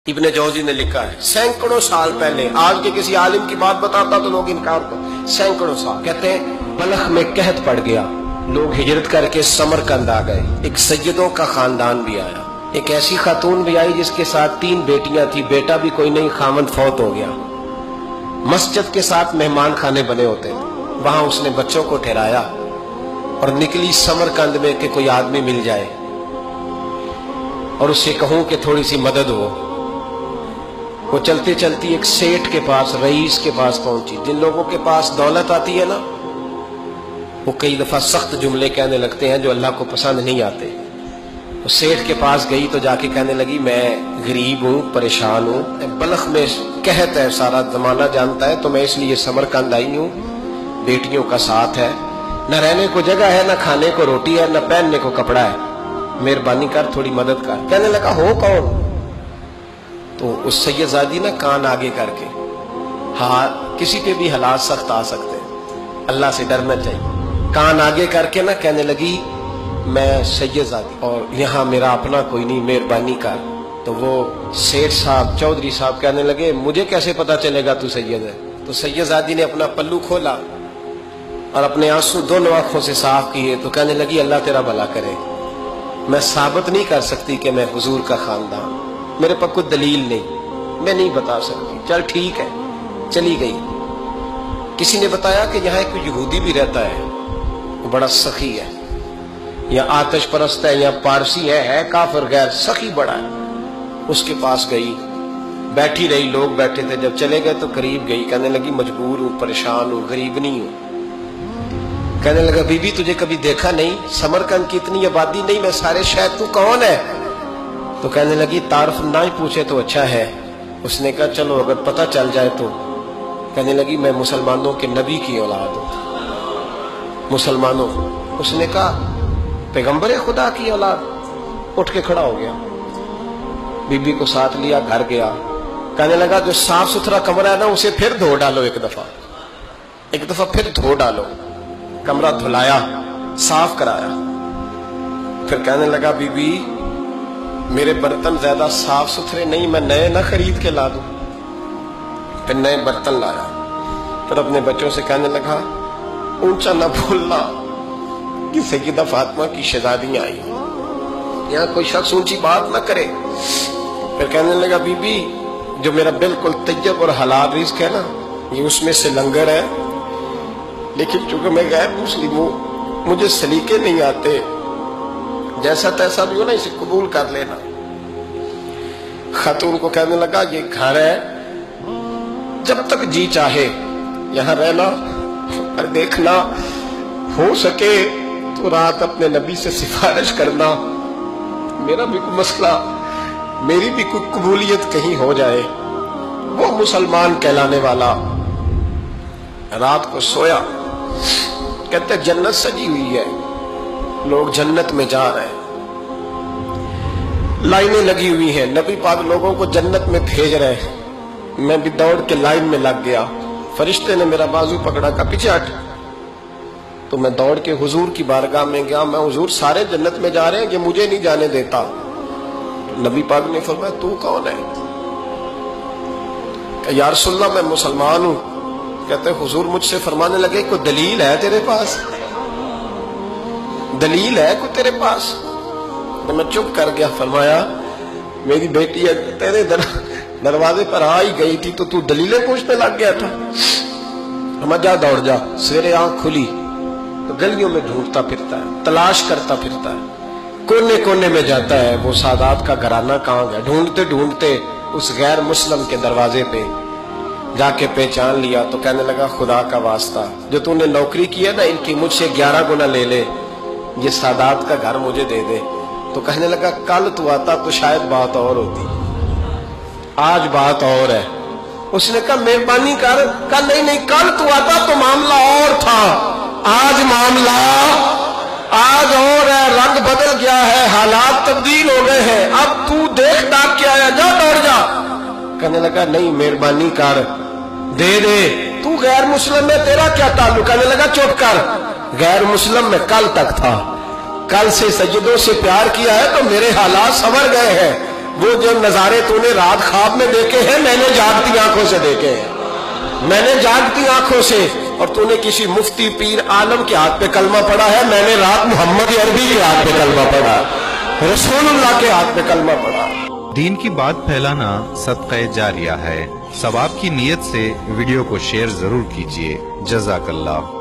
ابن جوزی نے لکھا ہے سینکڑوں سال پہلے، آج کے کسی عالم کی بات بتاتا تو لوگ انکار کرتے، سینکڑوں سال کہتے ہیں بلخ میں قحط پڑ گیا، لوگ ہجرت کر کے سمرقند آ گئے، ایک سیدوں کا خاندان بھی آیا، ایک ایسی خاتون بھی آئی جس کے ساتھ 3 بیٹیاں تھی، بیٹا بھی کوئی نہیں، خامند فوت ہو گیا۔ مسجد کے ساتھ مہمان خانے بنے ہوتے تھے، وہاں اس نے بچوں کو ٹھہرایا اور نکلی سمرقند میں کہ کوئی آدمی مل جائے اور اس سے کہوں کہ تھوڑی سی مدد ہو۔ وہ چلتے چلتی ایک سیٹھ کے پاس، رئیس کے پاس پہنچی۔ جن لوگوں کے پاس دولت آتی ہے نا، وہ کئی دفعہ سخت جملے کہنے لگتے ہیں جو اللہ کو پسند نہیں آتے۔ وہ سیٹھ کے پاس گئی تو جا کے کہنے لگی میں غریب ہوں، پریشان ہوں، بلخ میں قحط ہے، سارا زمانہ جانتا ہے، تو میں اس لیے سمرقند آئی ہوں، بیٹیوں کا ساتھ ہے، نہ رہنے کو جگہ ہے، نہ کھانے کو روٹی ہے، نہ پہننے کو کپڑا ہے، مہربانی کر تھوڑی مدد کر۔ کہنے لگا ہو کون؟ تو اس سید زادی نے کان آگے کر کے، ہاں کسی پہ بھی حالات سخت آ سکتے ہیں، اللہ سے ڈرنا چاہیے، کان آگے کر کے نہ کہنے لگی میں سید زادی اور یہاں میرا اپنا کوئی نہیں، مہربانی کر۔ تو وہ سیٹھ صاحب، چودھری صاحب کہنے لگے مجھے کیسے پتا چلے گا تو سید ہے؟ تو سید زادی نے اپنا پلو کھولا اور اپنے آنسو دونوں آنکھوں سے صاف کیے تو کہنے لگی اللہ تیرا بھلا کرے، میں ثابت نہیں کر سکتی کہ میں حضور کا خاندان، میرے پاس کوئی دلیل نہیں، میں نہیں بتا سکتی، چل ٹھیک ہے، چلی گئی۔ کسی نے بتایا کہ یہاں ایک یہودی بھی رہتا ہے، وہ بڑا سخی ہے، یا آتش پرست ہے، یا پارسی ہے کافر غیر، سخی بڑا ہے۔ اس کے پاس گئی، بیٹھی رہی، لوگ بیٹھے تھے، جب چلے گئے تو قریب گئی، کہنے لگی مجبور ہوں، پریشان ہوں، غریب نہیں ہوں۔ کہنے لگا بی بی تجھے کبھی دیکھا نہیں، سمرقند کی اتنی آبادی نہیں، میں سارے شہر، تو کون ہے؟ تو کہنے لگی تعارف نہ ہی پوچھے تو اچھا ہے۔ اس نے کہا چلو اگر پتہ چل جائے تو۔ کہنے لگی میں مسلمانوں کے نبی کی اولاد ہوں، مسلمانوں۔ اس نے کہا پیغمبر خدا کی اولاد؟ اٹھ کے کھڑا ہو گیا، بی بی کو ساتھ لیا، گھر گیا، کہنے لگا جو صاف ستھرا کمرہ ہے نا اسے پھر دھو ڈالو، ایک دفعہ پھر دھو ڈالو۔ کمرہ دھلایا، صاف کرایا، پھر کہنے لگا بی بی میرے برتن زیادہ صاف ستھرے نہیں، میں نئے نہ خرید کے لا دوں۔ پھر نئے برتن لایا، پھر اپنے بچوں سے کہنے لگا اونچا نہ بھولنا کہ سیدہ فاطمہ کی شہزادیاں آئی، یہاں کوئی شخص اونچی بات نہ کرے۔ پھر کہنے لگا بی بی جو میرا بالکل طیب اور حلال رزق ہے نا، یہ اس میں سے لنگر ہے، لیکن چونکہ میں غیر مسلم ہوں، مجھے سلیقے نہیں آتے، جیسا تیسا بھی ہو نا اسے قبول کر لینا۔ خاتون کو کہنے لگا یہ گھر ہے، جب تک جی چاہے یہاں رہنا، اور دیکھنا ہو سکے تو رات اپنے نبی سے سفارش کرنا، میرا بھی کوئی مسئلہ، میری بھی کوئی قبولیت کہیں ہو جائے۔ وہ مسلمان کہلانے والا رات کو سویا، کہتے جنت سجی ہوئی ہے، لوگ جنت میں جا رہے ہیں، لائنیں لگی ہوئی ہیں، نبی پاک لوگوں کو جنت میں بھیج رہے ہیں۔ میں بھی دوڑ کے لائن میں لگ گیا، فرشتے نے میرا بازو پکڑا، کا پیچھے ہٹ۔ تو میں دوڑ کے حضور کی بارگاہ میں گیا، میں حضور سارے جنت میں جا رہے ہیں، یہ مجھے نہیں جانے دیتا۔ نبی پاک نے فرمایا تو کون ہے؟ کہ یا رسول اللہ میں مسلمان ہوں۔ کہتے حضور مجھ سے فرمانے لگے کوئی دلیل ہے تیرے پاس؟ دلیل ہے کوئی تیرے پاس؟ میں چپ کر گیا۔ فرمایا میری بیٹی تیرے دروازے پر آ ہی گئی تھی تو دلیلیں پوچھنے لگ گیا تھا۔ ہمیں جا دوڑ جا۔ سویرے آنکھ کھلی تو گلیوں میں ڈھونڈتا پھرتا ہے، تلاش کرتا پھرتا ہے، کونے کونے میں جاتا ہے وہ سادات کا گھرانہ کہاں گیا، ڈھونڈتے ڈھونڈتے اس غیر مسلم کے دروازے پہ جا کے پہچان لیا۔ تو کہنے لگا خدا کا واسطہ جو تو نے نوکری کی ہے نا ان کی مجھ سے 11 گنا لے لے، یہ سادات کا گھر مجھے دے دے۔ تو کہنے لگا کل تو آتا تو شاید بات اور ہوتی، آج بات اور ہے۔ اس نے کہا مہربانی کر، کہا نہیں کل تو آتا تو معاملہ اور تھا، آج معاملہ آج اور ہے، رنگ بدل گیا ہے، حالات تبدیل ہو گئے ہیں، اب تو دیکھ داکھ کے آیا، جا دوڑ جا۔ کہنے لگا نہیں مہربانی کر، دے دے، تو غیر مسلم میں تیرا کیا تعلق؟ کہنے لگا چپ کر، غیر مسلم میں کل تک تھا، کل سے سجدوں سے پیار کیا ہے تو میرے حالات سنور گئے ہیں، وہ جو نظارے تو نے رات خواب میں دیکھے ہیں میں نے جاگتی آنکھوں سے دیکھے ہیں، میں نے جاگتی آنکھوں سے، اور تو نے کسی مفتی پیر عالم کے ہاتھ پہ کلمہ پڑھا ہے، میں نے رات محمد عربی کے ہاتھ پہ کلمہ پڑھا، رسول اللہ کے ہاتھ پہ کلمہ پڑھا۔ دین کی بات پھیلانا صدقہ جاریہ ہے، ثواب کی نیت سے ویڈیو کو شیئر ضرور کیجیے۔ جزاک اللہ۔